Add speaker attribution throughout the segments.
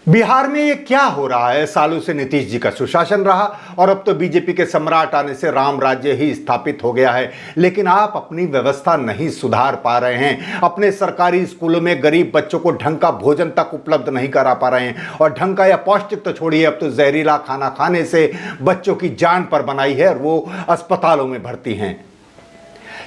Speaker 1: बिहार में ये क्या हो रहा है? सालों से नीतीश जी का सुशासन रहा और अब तो बीजेपी के सम्राट आने से राम राज्य ही स्थापित हो गया है। लेकिन आप अपनी व्यवस्था नहीं सुधार पा रहे हैं। अपने सरकारी स्कूलों में गरीब बच्चों को ढंग का भोजन तक उपलब्ध नहीं करा पा रहे हैं और ढंग का या पौष्टिक तो छोड़िए, अब तो जहरीला खाना खाने से बच्चों की जान पर बनाई है और वो अस्पतालों में भर्ती हैं।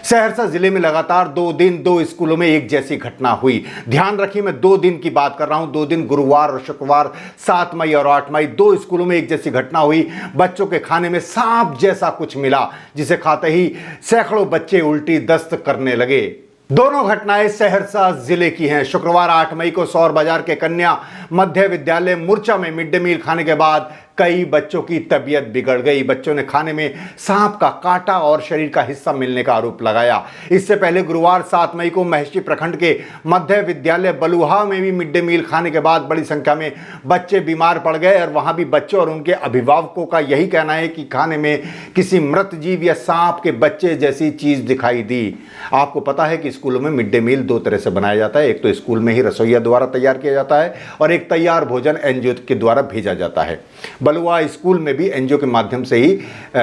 Speaker 1: सहरसा जिले में लगातार 2 दिन 2 स्कूलों में एक जैसी घटना हुई। ध्यान रखिए, मैं 2 दिन की बात कर रहा हूं। 2 दिन गुरुवार और शुक्रवार 7 मई और 8 मई 2 स्कूलों में एक जैसी घटना हुई। बच्चों के खाने में सांप जैसा कुछ मिला, जिसे खाते ही सैकड़ों बच्चे उल्टी दस्त करने लगे। दोनों घटनाएं सहरसा जिले की हैं। शुक्रवार 8 मई को सौर बाजार के कन्या मध्य विद्यालय मुर्चा में मिड डे मील खाने के बाद कई बच्चों की तबीयत बिगड़ गई। बच्चों ने खाने में सांप का काटा और शरीर का हिस्सा मिलने का आरोप लगाया। इससे पहले गुरुवार 7 मई को महर्षि प्रखंड के मध्य विद्यालय बलुहा में भी मिड डे मील खाने के बाद बड़ी संख्या में बच्चे बीमार पड़ गए और वहां भी बच्चों और उनके अभिभावकों का यही कहना है कि खाने में किसी मृत जीव या सांप के बच्चे जैसी चीज दिखाई दी। आपको पता है कि स्कूलों में मिड डे मील 2 तरह से बनाया जाता है। एक तो स्कूल में ही रसोइया द्वारा तैयार किया जाता है और एक तैयार भोजन एनजीओ के द्वारा भेजा जाता है। बलुआ स्कूल में भी एनजीओ के माध्यम से ही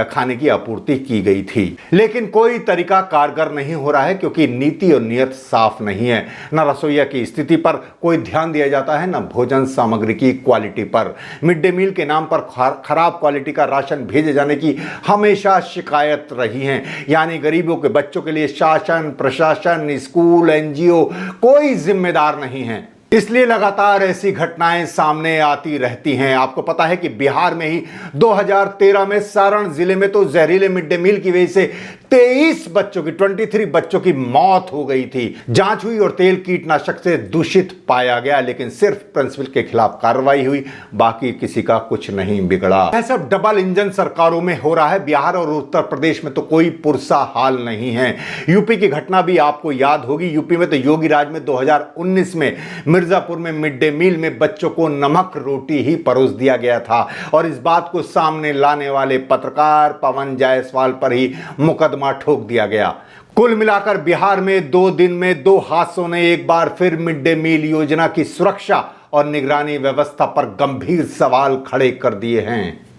Speaker 1: खाने की आपूर्ति की गई थी, लेकिन कोई तरीका कारगर नहीं हो रहा है क्योंकि नीति और नियत साफ नहीं है। न रसोइया की स्थिति पर कोई ध्यान दिया जाता है, न भोजन सामग्री की क्वालिटी पर। मिड डे मील के नाम पर खराब क्वालिटी का राशन भेजे जाने की हमेशा शिकायत रही है। यानी गरीबों के बच्चों के लिए शासन, प्रशासन, स्कूल, एनजीओ कोई जिम्मेदार नहीं है। इसलिए लगातार ऐसी घटनाएं सामने आती रहती हैं। आपको पता है कि बिहार में ही 2013 में सारण जिले में तो जहरीले मिड डे मील की वजह से 23 बच्चों की मौत हो गई थी। जांच हुई और तेल कीटनाशक से दूषित पाया गया, लेकिन सिर्फ प्रिंसिपल के खिलाफ कार्रवाई हुई, बाकी किसी का कुछ नहीं बिगड़ा। यह सब डबल इंजन सरकारों में हो रहा है। बिहार और उत्तर प्रदेश में तो कोई पुरसा हाल नहीं है। यूपी की घटना भी आपको याद होगी। यूपी में तो योगी राज में 2019 में मिर्जापुर में मिड डे मील में बच्चों को नमक रोटी ही परोस दिया गया था और इस बात को सामने लाने वाले पत्रकार पवन जायसवाल पर ही मुकदमा ठोक दिया गया। कुल मिलाकर बिहार में 2 दिन में 2 हादसों ने एक बार फिर मिड डे मील योजना की सुरक्षा और निगरानी व्यवस्था पर गंभीर सवाल खड़े कर दिए हैं।